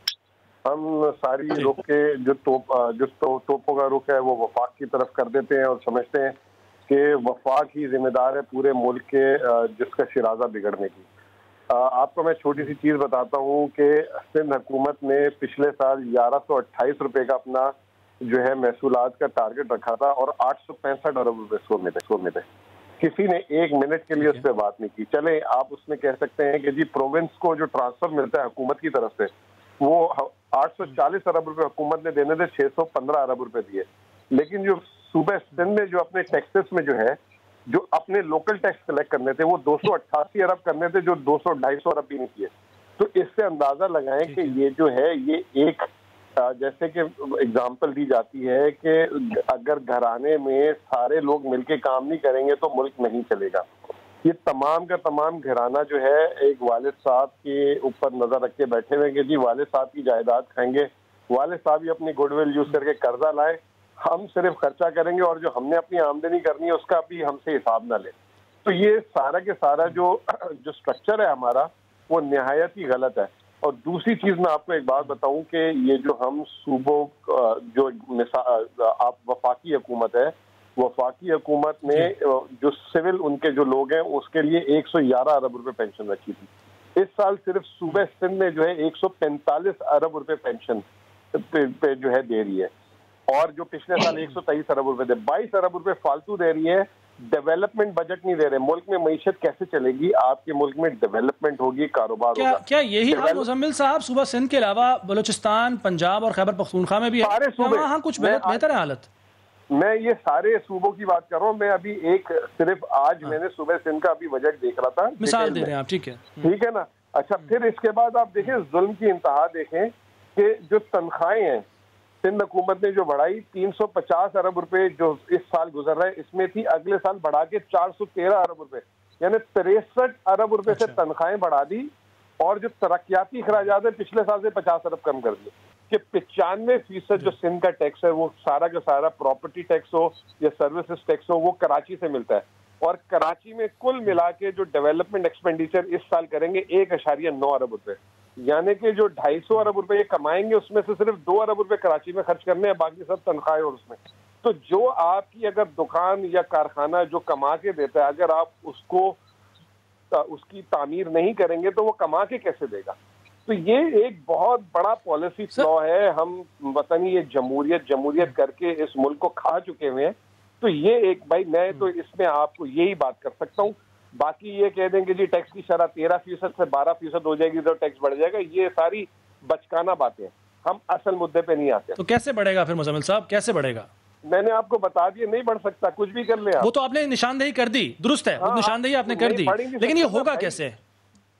हम सारी रुख के जो तोपों का रुख है वो वफाक की तरफ कर देते हैं और समझते हैं कि वफाक ही जिम्मेदार है पूरे मुल्क के जिसका शिराजा बिगड़ने की। आपको मैं छोटी सी चीज़ बताता हूँ कि सिंध हुकूमत ने पिछले साल 1128 रुपये का अपना जो है महसूलात का टारगेट रखा था और 865 अरब रुपये सोने थे। किसी ने 1 मिनट के लिए उस पर बात नहीं की। चले आप उसमें कह सकते हैं कि जी प्रोविंस को जो ट्रांसफर मिलता है हुकूमत की तरफ से वो 840 अरब रुपए हुकूमत ने देने थे, 615 अरब रुपए दिए। लेकिन जो सूबे सिंध में जो अपने टैक्सेस में जो है जो अपने लोकल टैक्स कलेक्ट करने थे वो 288 अरब करने थे, जो 200-250 अरब भी नहीं किए। तो इससे अंदाजा लगाएं कि ये जो है ये एक जैसे कि एग्जाम्पल दी जाती है कि अगर घराने में सारे लोग मिलके काम नहीं करेंगे तो मुल्क नहीं चलेगा। ये तमाम का तमाम घराना जो है एक वालिद साहब के ऊपर नजर रख के बैठे हुए कि जी वालिद साहब की जायदाद खाएंगे, वालिद साहब ही अपनी गुडविल यूज करके कर्जा लाए, हम सिर्फ खर्चा करेंगे और जो हमने अपनी आमदनी करनी है उसका भी हमसे हिसाब ना ले। तो ये सारा के सारा जो स्ट्रक्चर है हमारा वो निहायत ही गलत है। और दूसरी चीज मैं आपको एक बात बताऊं कि ये जो हम सूबों जो आप वफाकी हुकूमत है, वफाकी हुकूमत ने जो सिविल उनके जो लोग हैं उसके लिए 111 अरब रुपए पेंशन रखी थी। इस साल सिर्फ सूबे सिंध में जो है 145 अरब रुपए पेंशन पे जो है दे रही है और जो पिछले साल 123 अरब रुपए थे, 22 अरब रुपए फालतू दे रही है। डेवलपमेंट बजट नहीं दे रहे। मुल्क में मईशत कैसे चलेगी? आपके मुल्क में डेवलपमेंट होगी, कारोबार होगा। क्या यही हाल मुजम्मिल साहब सूबा सिंध के अलावा बलूचिस्तान, पंजाब और खैबर पख्तूनख्वा में भी है? सारे सूबे वहाँ कुछ बेहतर है हालत? मैं ये सारे सूबों की बात कर रहा हूँ। मैं अभी एक सिर्फ आज मैंने सुबह सिंध का अभी बजट देख रहा था, मिसाल दे रहे हैं आप। ठीक है ना। अच्छा, फिर इसके बाद आप देखें जुल्म की इंतहा देखें कि जो तनख्वाहें हैं सिंध हुकूमत ने जो बढ़ाई 350 अरब रुपए जो इस साल गुजर रहा है इसमें थी, अगले साल बढ़ा के 413 अरब रुपए यानी 63 अरब रुपए से तनख्वाहें बढ़ा दी और जो तरक्याती खराजात है पिछले साल से 50 अरब कम कर दिए कि 95% जो सिंध का टैक्स है वो सारा का सारा प्रॉपर्टी टैक्स हो या सर्विसेज टैक्स हो वो कराची से मिलता है। और कराची में कुल मिला के जो डेवलपमेंट एक्सपेंडिचर इस साल करेंगे 1.9 अरब रुपए, यानी कि जो 250 अरब रुपए ये कमाएंगे उसमें से सिर्फ 2 अरब रुपए कराची में खर्च करने हैं, बाकी सब तनख्वाहें और उसमें। तो जो आपकी अगर दुकान या कारखाना जो कमा के देता है अगर आप उसको उसकी तामीर नहीं करेंगे तो वो कमा के कैसे देगा? तो ये एक बहुत बड़ा पॉलिसी फ्लॉ है। हम पता नहीं ये जमहूरियत करके इस मुल्क को खा चुके हुए हैं। तो ये एक भाई मैं तो इसमें आपको यही बात कर सकता हूँ। बाकी ये कह देंगे जी टैक्स की शरह 13% से 12% हो जाएगी तो टैक्स बढ़ जाएगा, ये सारी बचकाना बातें हैं। हम असल मुद्दे पे नहीं आते। तो कैसे बढ़ेगा फिर मुजम्मिल साहब, कैसे बढ़ेगा? मैंने आपको बता दिया नहीं बढ़ सकता, कुछ भी कर ले आप। वो तो आपने निशानदेही कर दी, दुरुस्त है, वो निशानदेही आपने कर दी, लेकिन ये होगा कैसे?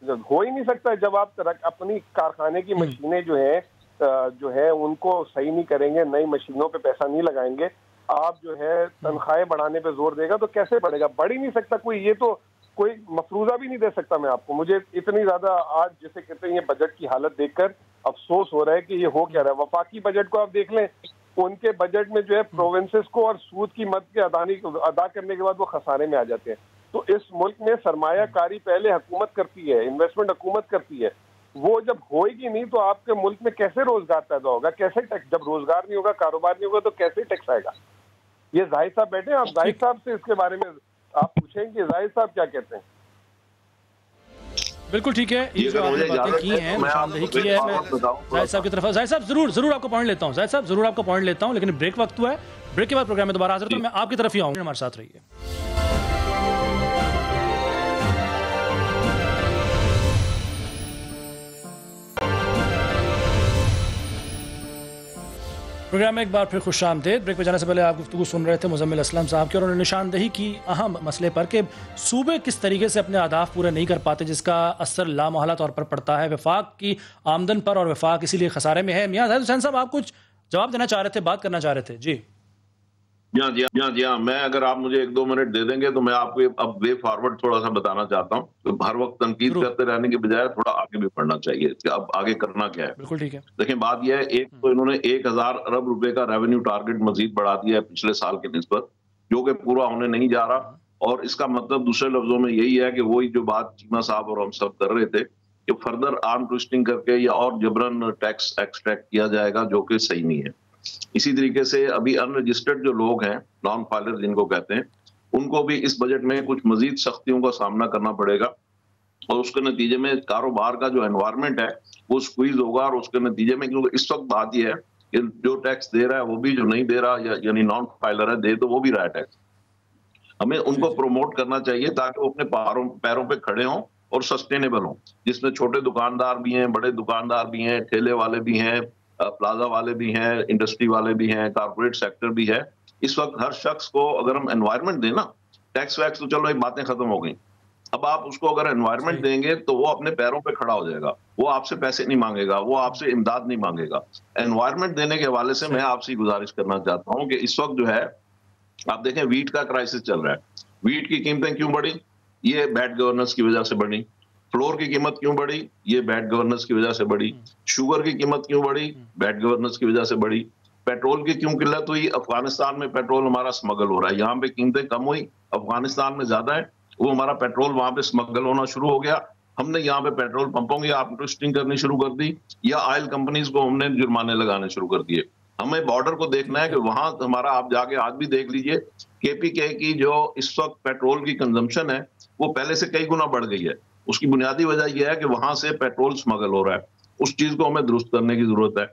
हो ही नहीं सकता जब आप अपनी कारखाने की मशीनें जो है उनको सही नहीं करेंगे, नई मशीनों पे पैसा नहीं लगाएंगे, आप जो है तनख्वाहें बढ़ाने पे जोर देगा तो कैसे बढ़ेगा? बढ़ ही नहीं सकता कोई, ये तो कोई मफरूजा भी नहीं दे सकता मैं आपको। मुझे इतनी ज्यादा आज जैसे कहते हैं ये बजट की हालत देखकर अफसोस हो रहा है कि ये हो क्या रहा है। वफाकी बजट को आप देख लें, उनके बजट में जो है प्रोविंसेस को और सूद की मद के अदा करने के बाद वो खसारे में आ जाते हैं। तो इस मुल्क में सरमायाकारी पहले हुकूमत करती है, इन्वेस्टमेंट हुकूमत करती है, वो जब होएगी नहीं तो आपके मुल्क में कैसे रोजगार पैदा होगा, कैसे टैक्स? जब रोजगार नहीं होगा, कारोबार नहीं होगा तो कैसे टैक्स आएगा? ये जाहिद साहब बैठे हैं, आप जाहिद साहब से इसके बारे में आप पूछेंगे जाहिद साहब क्या कहते हैं। बिल्कुल ठीक है, ये जो आपने बातें की हैं, निशानदेही की है, मैं जाहिद साहब की तरफ, जाहिद साहब जरूर आपको पॉइंट लेता हूँ, जाहिद साहब जरूर आपको पॉइंट लेता हूँ, लेकिन ब्रेक वक्त हुआ है, ब्रेक के बाद प्रोग्राम में दोबारा हाजिर होता हूं। मैं आपकी तरफ ही आऊंगा, हमारे साथ रहिए। प्रोग्राम में एक बार फिर खुशामदीद। ब्रेक पे जाने से पहले आप गुफ्तगू सुन रहे थे मुजम्मिल असलम साहब की, और उन्होंने निशानदेही की अहम मसले पर कि सूबे किस तरीके से अपने अहदाफ पूरे नहीं कर पाते, जिसका असर लामहला तौर पर पड़ता है वफाक की आमदन पर, और वफाक इसीलिए खसारे में है। मियां जाहिद हुसैन साहब, आप कुछ जवाब देना चाह रहे थे, बात करना चाह रहे थे? जी जी हाँ, मैं अगर आप मुझे 1-2 मिनट दे देंगे तो मैं आपको अब वे फॉरवर्ड थोड़ा सा बताना चाहता हूँ। तो हर वक्त तनकीद करते रहने के बजाय थोड़ा आगे भी बढ़ना चाहिए कि अब आगे करना क्या है। बिल्कुल ठीक है। देखिए, बात यह है, एक तो इन्होंने 1000 अरब रुपए का रेवेन्यू टारगेट मजीद बढ़ा दिया है पिछले साल के निस्बत, जो कि पूरा होने नहीं जा रहा। और इसका मतलब दूसरे लफ्जों में यही है कि वही जो बात चीमा साहब और हम सब कर रहे थे कि फर्दर आर्म ट्विस्टिंग करके या और जबरन टैक्स एक्सट्रैक्ट किया जाएगा, जो कि सही नहीं है। इसी तरीके से अभी अनरजिस्टर्ड जो लोग हैं, नॉन फाइलर जिनको कहते हैं, उनको भी इस बजट में कुछ मजीद सख्तियों का सामना करना पड़ेगा, और उसके नतीजे में कारोबार का जो एनवायरनमेंट है वो स्क्वीज होगा। और उसके नतीजे में, क्योंकि इस वक्त बात यह है कि जो टैक्स दे रहा है वो भी, जो नहीं दे रहा यानी नॉन फाइलर है, दे तो वो भी रहा है टैक्स, हमें उनको प्रमोट करना चाहिए ताकि वो अपने पैरों पे खड़े हों और सस्टेनेबल हों, जिसमें छोटे दुकानदार भी हैं, बड़े दुकानदार भी हैं, ठेले वाले भी हैं, प्लाजा वाले भी हैं, इंडस्ट्री वाले भी हैं, कारपोरेट सेक्टर भी है। इस वक्त हर शख्स को अगर हम एनवायरनमेंट दें ना, टैक्स वैक्स तो चलो एक बातें खत्म हो गई, अब आप उसको अगर एनवायरनमेंट देंगे तो वो अपने पैरों पे खड़ा हो जाएगा, वो आपसे पैसे नहीं मांगेगा, वो आपसे इमदाद नहीं मांगेगा। एनवायरनमेंट देने के हवाले से मैं आपसे गुजारिश करना चाहता हूँ कि इस वक्त जो है आप देखें वीट का क्राइसिस चल रहा है। वीट की कीमतें क्यों बढ़ी? ये बैड गवर्नेंस की वजह से बढ़ी। फ्लोर की कीमत क्यों बढ़ी? ये बैड गवर्नेंस की वजह से बढ़ी। शुगर की कीमत क्यों बढ़ी? बैड गवर्नेंस की वजह से बढ़ी। पेट्रोल की क्यों किल्लत हुई? अफगानिस्तान में पेट्रोल हमारा स्मगल हो रहा है, यहाँ पे कीमतें कम हुई, अफगानिस्तान में ज्यादा है, वो हमारा पेट्रोल वहां पे स्मगल होना शुरू हो गया। हमने यहाँ पे पेट्रोल पंपों की आर्म ट्विस्टिंग करनी शुरू कर दी, या ऑयल कंपनीज को हमने जुर्माने लगाने शुरू कर दिए। हमें बॉर्डर को देखना है कि वहां हमारा, आप जाके आज भी देख लीजिए, केपीके की जो इस वक्त पेट्रोल की कंजम्पशन है वो पहले से कई गुना बढ़ गई है। उसकी बुनियादी वजह यह है कि वहां से पेट्रोल स्मगल हो रहा है। उस चीज को हमें दुरुस्त करने की जरूरत है।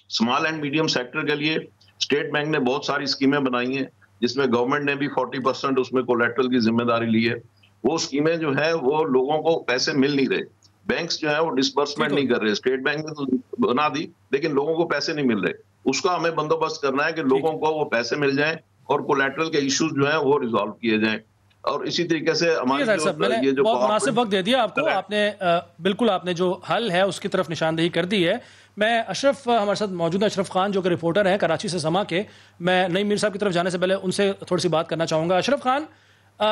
स्मॉल एंड मीडियम सेक्टर के लिए स्टेट बैंक ने बहुत सारी स्कीमें बनाई हैं, जिसमें गवर्नमेंट ने भी 40% उसमें कोलैटरल की जिम्मेदारी ली है। वो स्कीमें जो है वो लोगों को पैसे मिल नहीं रहे, बैंक्स जो है वो डिस्बर्समेंट नहीं कर रहे। स्टेट बैंक ने तो बना दी लेकिन लोगों को पैसे नहीं मिल रहे। उसका हमें बंदोबस्त करना है कि लोगों को वो पैसे मिल जाएं और कोलैटरल के इश्यूज जो है वो रिजॉल्व किए जाएं। और इसी तरीके से हमारे ये जो बहुत मुनासिब वक्त दे दिया आपको, आपने बिल्कुल आपने जो हल है उसकी तरफ निशानदेही कर दी है। मैं अशरफ, हमारे साथ मौजूद है अशरफ खान जो कि रिपोर्टर हैं कराची से समा के, मैं नईम मीर साहब की तरफ जाने से पहले उनसे थोड़ी सी बात करना चाहूँगा। अशरफ खान,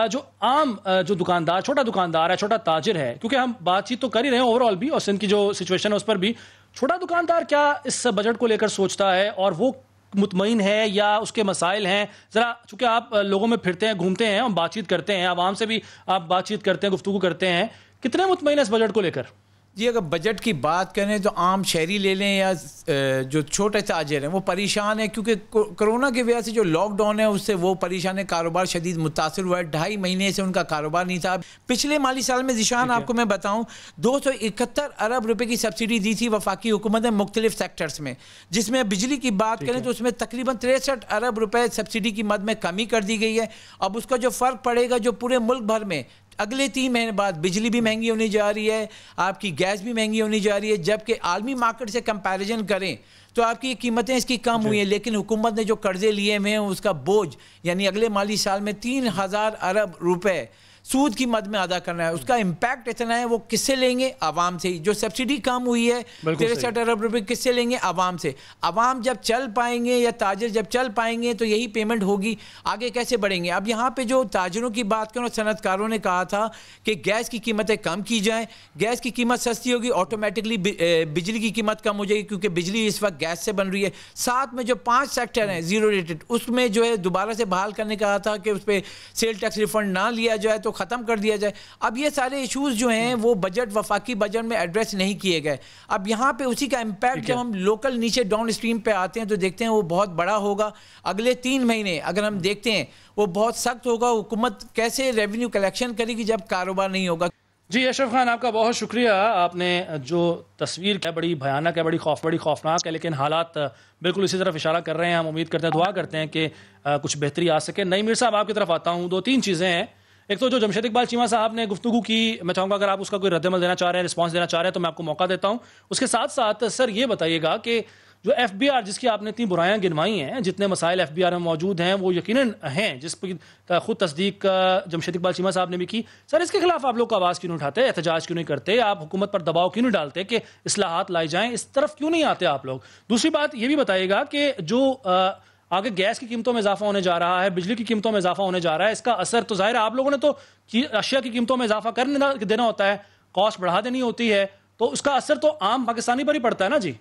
जो आम जो दुकानदार, छोटा दुकानदार है, छोटा ताजिर है, क्योंकि हम बातचीत तो कर ही रहे हैं ओवरऑल भी और सिंध की जो सिचुएशन है उस पर भी, छोटा दुकानदार क्या इस बजट को लेकर सोचता है और वो मुतमईन है या उसके मसाइल हैं? जरा, चूंकि आप लोगों में फिरते हैं, घूमते हैं, हम बातचीत करते हैं, आवाम से भी आप बातचीत करते हैं, गुफ्तगू करते हैं, कितने मुतमईन है इस बजट को लेकर? जी, अगर बजट की बात करें तो आम शहरी ले लें या जो छोटे ताजिर हैं वो परेशान है, क्योंकि कोरोना की वजह से जो लॉकडाउन है उससे वो परेशान है। कारोबार शदीद मुतासर हुआ है, 2.5 महीने से उनका कारोबार नहीं था। पिछले माली साल में ज़िशान आपको मैं बताऊं 271 अरब रुपए की सब्सिडी दी थी वफाकी हुकूमत ने मुख्तलिफ सेक्टर्स में, जिसमें बिजली की बात करें तो उसमें तकरीबन 63 अरब रुपए सब्सिडी की मद में कमी कर दी गई है। अब उसका जो फ़र्क पड़ेगा, जो पूरे मुल्क भर में अगले 3 महीने बाद बिजली भी महंगी होने जा रही है, आपकी गैस भी महंगी होने जा रही है, जबकि आलमी मार्केट से कंपैरिजन करें तो आपकी कीमतें इसकी कम हुई हैं, लेकिन हुकूमत ने जो कर्जे लिए हुए हैं उसका बोझ यानी अगले माली साल में 3000 अरब रुपए सूद की मद में अदा करना है। उसका इम्पैक्ट इतना है, वो किससे लेंगे? आवाम से ही। जो सब्सिडी कम हुई है 63 अरब रुपए किससे लेंगे? आवाम से। आवाम जब चल पाएंगे या ताजिर जब चल पाएंगे तो यही पेमेंट होगी, आगे कैसे बढ़ेंगे? अब यहाँ पे जो ताजिरों की बात करो, सनतकारों ने कहा था कि गैस की कीमतें कम की जाएँ, गैस की कीमत सस्ती होगी, ऑटोमेटिकली बिजली की कीमत कम हो जाएगी, क्योंकि बिजली इस वक्त गैस से बन रही है। साथ में जो 5 सेक्टर हैं जीरो रेटेड, उसमें जो है दोबारा से बहाल करने कहा था कि उस पर सेल टैक्स रिफंड ना लिया जाए तो ख़त्म कर दिया जाए। अब ये सारे इश्यूज जो हैं वो वफाकी बजट में एड्रेस नहीं किए गए। अब यहाँ पे उसी का इम्पैक्ट जब हम लोकल नीचे डाउन स्ट्रीम पे आते हैं तो देखते हैं वो बहुत बड़ा होगा। अगले 3 महीने अगर हम देखते हैं वो बहुत सख्त होगा। हुकूमत कैसे रेवेन्यू कलेक्शन करेगी जब कारोबार नहीं होगा? जी अशरफ खान, आपका बहुत शुक्रिया। आपने जो तस्वीर है बड़ी भयानक है, बड़ी खौफनाक है, लेकिन हालात बिल्कुल इसी तरफ इशारा कर रहे हैं। हम उम्मीद करते हैं, दुआ करते हैं कि कुछ बेहतरी आ सके। नईम मीर साहब, आपकी तरफ आता हूँ। 2-3 चीज़ें हैं। एक तो जो जमशेद इकबाल चीमा साहब ने गुफ्तगू की, मैं चाहूँगा अगर आप उसका कोई रद्दमल देना चाह रहे हैं, रिस्पॉन्स देना चाह रहे हैं तो मैं आपको मौका देता हूँ। उसके साथ साथ सर ये बताइएगा कि जो FBR जिसकी आपने इतनी बुराइयां गिनवाई हैं, जितने मसाइल FBR में मौजूद हैं वो यकीनन हैं, जिस पर खुद तस्दीक जमशेद इकबाल चीमा साहब ने भी की। सर इसके खिलाफ आप लोग का आवाज़ क्यों नहीं उठाते, एहतजाज क्यों नहीं करते, आप हुकूमत पर दबाव क्यों नहीं डालते कि इस्लाहात लाई जाएँ? इस तरफ क्यों नहीं आते आप लोग? दूसरी बात ये भी बताइएगा कि जो आगे गैस की कीमतों में इजाफा होने जा रहा है, बिजली की कीमतों में इजाफा होने जा रहा है, इसका असर तो जाहिर है आप लोगों ने तो अशिया की कीमतों में इजाफा करने देना होता है, कॉस्ट बढ़ा देनी होती है, तो उसका असर तो आम पाकिस्तानी पर ही पड़ता है ना। जी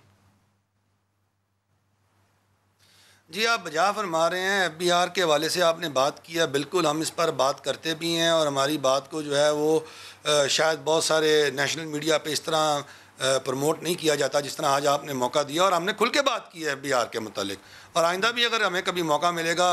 जी, आप बजा फरमा रहे हैं। FBR के हवाले से आपने बात किया, बिल्कुल हम इस पर बात करते भी हैं और हमारी बात को जो है वो शायद बहुत सारे नेशनल मीडिया पे इस तरह प्रमोट नहीं किया जाता जिस तरह आज आपने मौका दिया, और हमने खुल के बात की है FBR के मुतालिक। और आइंदा भी अगर हमें कभी मौका मिलेगा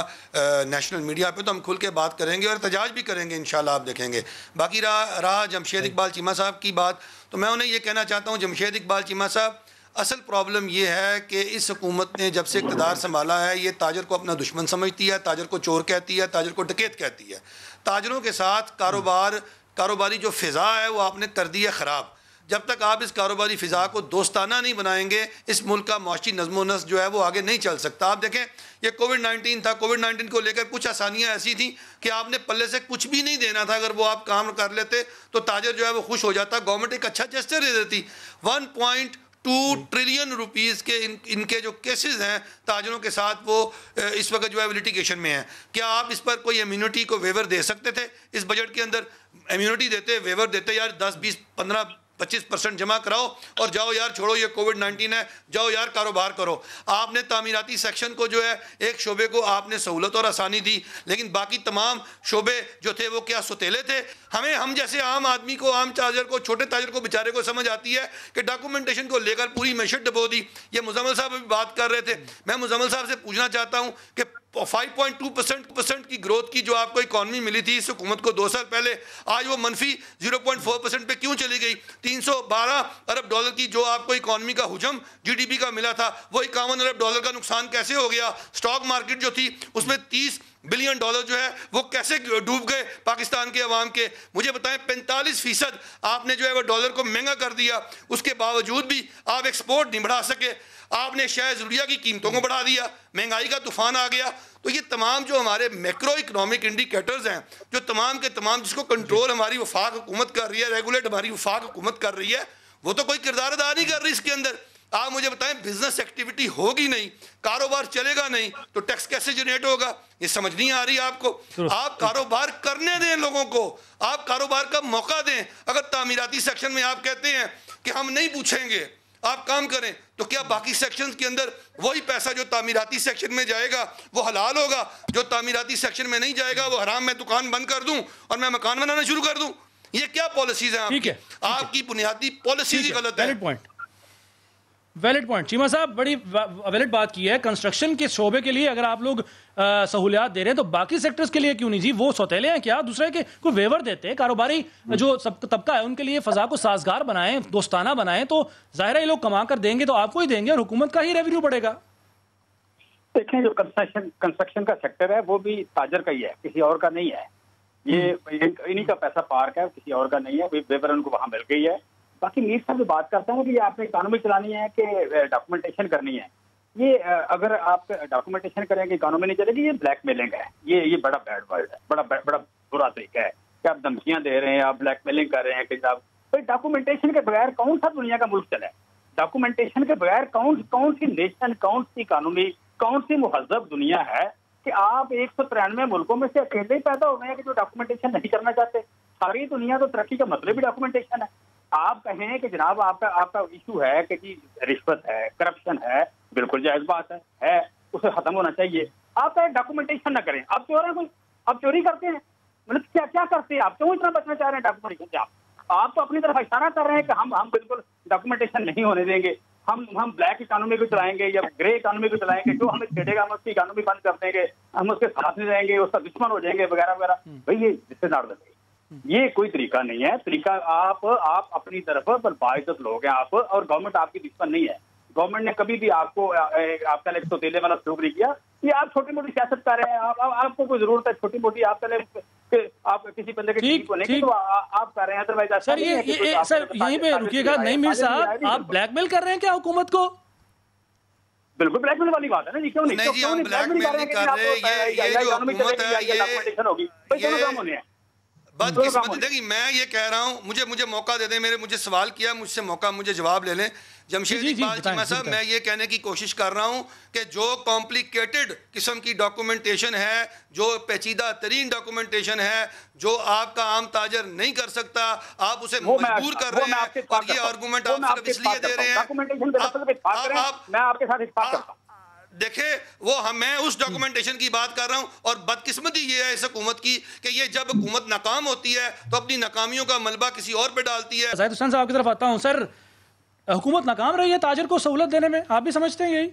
नेशनल मीडिया पे तो हम खुल के बात करेंगे और एहतजाज भी करेंगे इंशाल्लाह, आप देखेंगे। बाकी रहा जमशेद इकबाल चीमा साहब की बात, तो मैं उन्हें ये कहना चाहता हूँ, जमशेद इकबाल चीमा साहब, असल प्रॉब्लम ये है कि इस हुकूमत ने जब से इक़्तिदार संभाला है ये ताजर को अपना दुश्मन समझती है, ताजर को चोर कहती है, ताजर को डकैत कहती है। ताजरों के साथ कारोबारी जो फ़िज़ा है वो आपने कर दी है ख़राब। जब तक आप इस कारोबारी फ़िज़ा को दोस्ताना नहीं बनाएंगे, इस मुल्क का मौशी नज़्मो नस्क जो है वो आगे नहीं चल सकता। आप देखें, ये कोविड-19 था, कोविड-19 को लेकर कुछ आसानियाँ ऐसी थी कि आपने पल्ले से कुछ भी नहीं देना था, अगर वो आप काम कर लेते तो ताजर जो है वो खुश हो जाता। गवर्नमेंट एक अच्छा जेस्चर दे देती। 1.2 ट्रिलियन रुपीज़ के इनके जो केसेस हैं ताजरों के साथ, वो इस वक्त जो है लिटिगेशन में हैं। क्या आप इस पर कोई इम्यूनिटी को वेवर दे सकते थे? इस बजट के अंदर इम्यूनिटी देते, वेवर देते, यार 10, 20, 15, 25% जमा कराओ और जाओ यार, छोड़ो ये कोविड-19 है, जाओ यार कारोबार करो। आपने तामीराती सेक्शन को जो है एक शोबे को आपने सहूलत और आसानी दी, लेकिन बाकी तमाम शोबे जो थे वो क्या सुतेले थे? हम जैसे आम आदमी को, आम ताजर को, छोटे ताजर को, बेचारे को समझ आती है कि डॉक्यूमेंटेशन को लेकर पूरी मैशत डबो दी। ये मुजम्मिल साहब अभी बात कर रहे थे, मैं मुजम्मिल साहब से पूछना चाहता हूँ कि 5.2% की ग्रोथ की जो आपको इकॉनमी मिली थी इस हुकूमत को 2 साल पहले, आज वो मनफी 0.4% पे क्यों चली गई? 312 अरब डॉलर की जो आपको इकॉनमी का हुजम GDP का मिला था, वो 51 अरब डॉलर का नुकसान कैसे हो गया? स्टॉक मार्केट जो थी उसमें 30 बिलियन डॉलर जो है वो कैसे डूब गए पाकिस्तान के अवाम के? मुझे बताएं, 45% आपने जो है वो डॉलर को महंगा कर दिया, उसके बावजूद भी आप एक्सपोर्ट नहीं बढ़ा सके। आपने शायद ज़रूरिया की कीमतों को बढ़ा दिया, महंगाई का तूफान आ गया। तो ये तमाम जो हमारे मैक्रो इकोनॉमिक इंडिकेटर्स हैं, जो तमाम के तमाम जिसको कंट्रोल हमारी वफाक हुकूमत कर रही है, रेगुलेट हमारी वफाक हुकूमत कर रही है, वो तो कोई किरदार अदा नहीं कर रही इसके अंदर। आप मुझे बताएं, बिजनेस एक्टिविटी होगी नहीं, कारोबार चलेगा नहीं, तो टैक्स कैसे जनरेट होगा? ये समझ नहीं आ रही आपको। आप कारोबार करने दें लोगों को, आप कारोबार का मौका दें। अगर तामीराती सेक्शन में आप कहते हैं कि हम नहीं पूछेंगे, आप काम करें, तो क्या बाकी सेक्शंस के अंदर वही पैसा जो तामीराती सेक्शन में जाएगा वो हलाल होगा? जो तामीराती सेक्शन में नहीं जाएगा वो हराम? मैं दुकान बंद कर दूं और मैं मकान बनाना शुरू कर दूं? ये क्या पॉलिसीज हैं आपकी? आपकी बुनियादी पॉलिसीज ही गलत है। वैलिड पॉइंट चीमा साहब, बड़ी वैलिड बात की है। कंस्ट्रक्शन के शोबे के लिए अगर आप लोग सहूलियात दे रहे हैं तो बाकी सेक्टर्स के लिए क्यों नहीं? जी वो सौतेले हैं क्या? दूसरे के कोई वेवर देते हैं? कारोबारी जो सब तबका है उनके लिए फजा को साजगार बनाएं, दोस्ताना बनाएं, तो जाहिर है ये लोग कमा कर देंगे तो आपको ही देंगे और हुकूमत का ही रेवेन्यू बढ़ेगा। देखें, जो कंस्ट्रक्शन का सेक्टर है वो भी ताजर का ही है, किसी और का नहीं है। ये इन्हीं का पैसा पार्क है, किसी और का नहीं है, वेबर उनको वहां मिल गई है। बाकी मीर साहब जो बात करते हैं कि ये आपने इकोनॉमी चलानी है कि डॉक्यूमेंटेशन करनी है, ये अगर आप डॉक्यूमेंटेशन करेंगे इकोनॉमी नहीं चलेगी, ये ब्लैकमेलिंग है, ये बड़ा बैड वर्ड है, बड़ा बुरा तरीका है कि आप धमकियां दे रहे हैं, आप ब्लैकमेलिंग कर रहे हैं कि आप भाई डॉक्यूमेंटेशन के बगैर कौन सा दुनिया का मुल्क चला है? डॉक्यूमेंटेशन के बगैर कौन सी नेशन, कौन सी इकोनॉमी, कौन सी मुहज़्ज़ब दुनिया है कि आप 193 मुल्कों में से अकेले ही पैदा हो गए हैं कि जो डॉक्यूमेंटेशन नहीं करना चाहते? सारी दुनिया तो तरक्की का मतलब ही डॉक्यूमेंटेशन है। आप कहें कि जनाब आपका इशू है कि जी रिश्वत है, करप्शन है, बिल्कुल जायज बात है, उसे खत्म होना चाहिए। आप डॉक्यूमेंटेशन ना करें, आप चोरी करते हैं, मतलब क्या करते हैं आप? क्यों इतना बचना चाह रहे हैं डॉक्यूमेंटेशन से? आप तो अपनी तरफ इशारा कर रहे हैं कि हम बिल्कुल डॉक्यूमेंटेशन नहीं होने देंगे, हम ब्लैक इकोनॉमी को चलाएंगे या ग्रे इकोनॉमी को चलाएंगे, जो हमें छेड़ेगा हम उसकी इकोनॉमी बंद कर देंगे, हम उसके साथ नहीं रहेंगे, उसका दुश्मन हो जाएंगे वगैरह वगैरह। भाई ये रिश्तेदार देंगे, ये कोई तरीका नहीं है। तरीका आप अपनी तरफ पर बाइज्जत लोग हैं आप, और गवर्नमेंट आपकी दुश्मन नहीं है। गवर्नमेंट ने कभी भी आपका एक सौतेले वाला सलूक नहीं किया। ये आप छोटी मोटी सियासत कर रहे हैं, आपको कोई जरूरत है छोटी मोटी आप किसी बंदे के ठीक होने की, तो आप कर रहे हैं। अदरवाइज सर सर यहीं पे रुकिएगा। नहीं मीर साहब, आप ब्लैकमेल कर रहे हैं क्या हुकूमत को? बिल्कुल ब्लैकमेल वाली बात है ना जी, क्यों नहीं? जी हम ब्लैकमेल नहीं कर रहे, ये जो हुकूमत है ये बदकिस्मती। देखिए मैं ये कह रहा हूँ, मुझे मौका दे दें, मुझे सवाल किया, मुझसे मौका, मुझे जवाब ले लें। जमशेद इकबाल चीमा साहब, मैं ये कहने की कोशिश कर रहा हूँ कि जो कॉम्प्लिकेटेड किस्म की डॉक्यूमेंटेशन है, जो पेचीदा तरीन डॉक्यूमेंटेशन है, जो आपका आम ताजर नहीं कर सकता, आप उसे मजबूर कर रहे हैं, और ये आर्गूमेंट आप सिर्फ इसलिए दे रहे हैं। मैं आपके साथ इत्तेफाक करता हूं। देखे मैं उस डॉक्यूमेंटेशन की बात कर रहा हूं, और बदकिस्मती ये है इस हुकूमत की कि ये जब हुकूमत नाकाम होती है तो अपनी नाकामियों का मलबा किसी और पे डालती है। ज़ाहिद हुसैन साहब की तरफ आता हूं। सर, हुकूमत नाकाम रही है ताजर को सहूलत देने में, आप भी समझते हैं यही?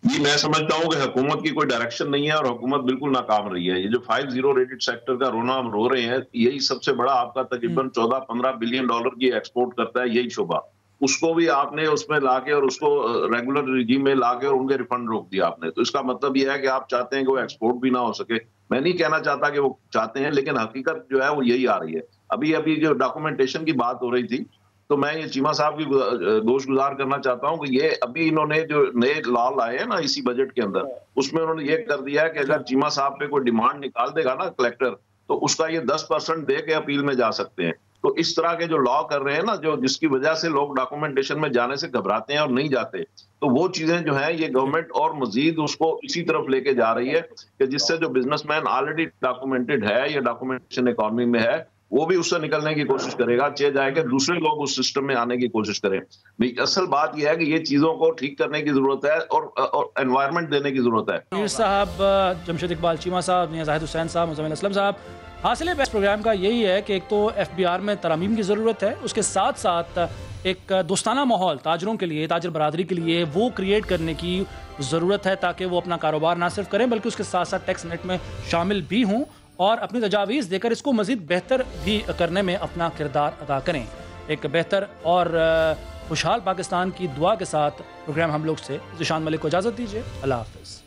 जी मैं समझता हूँ कि हुकूमत की कोई डायरेक्शन नहीं है और हुकूमत बिल्कुल नाकाम रही है। ये जो 50 रेटेड सेक्टर का रोना हम रो रहे हैं, यही सबसे बड़ा आपका तकरीबन 14-15 बिलियन डॉलर की एक्सपोर्ट करता है यही शोबा। उसको भी आपने उसमें लाके और उसको रेगुलर रिजीम में लाके और उनके रिफंड रोक दिया आपने। तो इसका मतलब यह है कि आप चाहते हैं कि वो एक्सपोर्ट भी ना हो सके। मैं नहीं कहना चाहता कि वो चाहते हैं, लेकिन हकीकत जो है वो यही आ रही है। अभी जो डॉक्यूमेंटेशन की बात हो रही थी, तो मैं ये चीमा साहब की दोष गुजार करना चाहता हूँ कि ये अभी इन्होंने जो नए लॉ लाए हैं ना इसी बजट के अंदर, उसमें उन्होंने ये कर दिया है कि अगर चीमा साहब पे कोई डिमांड निकाल देगा ना कलेक्टर, तो उसका ये 10% दे के अपील में जा सकते हैं। तो इस तरह के जो लॉ कर रहे हैं ना, जो जिसकी वजह से लोग डॉक्यूमेंटेशन में जाने से घबराते हैं और नहीं जाते, तो वो चीजें जो है ये गवर्नमेंट और मजीद उसको इसी तरफ लेके जा रही है कि जिससे जो बिजनेसमैन ऑलरेडी डॉक्यूमेंटेड है या डॉक्यूमेंटेशन इकोनॉमी में है, वो भी उससे निकलने की कोशिश करेगा, चाहे जाए कि दूसरे लोग उस सिस्टम में आने की कोशिश करें। असल बात यह है कि ये चीजों को ठीक करने की जरूरत है और एनवायरनमेंट देने की जरूरत है। मीर साहब, जमशेद इकबाल चीमा साहब, ज़ाहिद हुसैन साहब, मुज़म्मिल असलम साहब, हासिल बेस्ट प्रोग्राम का यही है कि एक तो FBR में तरमीम की ज़रूरत है, उसके साथ साथ एक दोस्ताना माहौल ताजरों के लिए, ताजर बरादरी के लिए वो क्रिएट करने की ज़रूरत है, ताकि वो अपना कारोबार ना सिर्फ करें बल्कि उसके साथ साथ टैक्स नेट में शामिल भी हों और अपनी तजावीज़ देकर इसको मज़ीद बेहतर भी करने में अपना किरदार अदा करें। एक बेहतर और खुशहाल पाकिस्तान की दुआ के साथ प्रोग्राम हम लोग से ज़िशान मलिक को इजाज़त दीजिए। अल्लाह हाफ़िज़।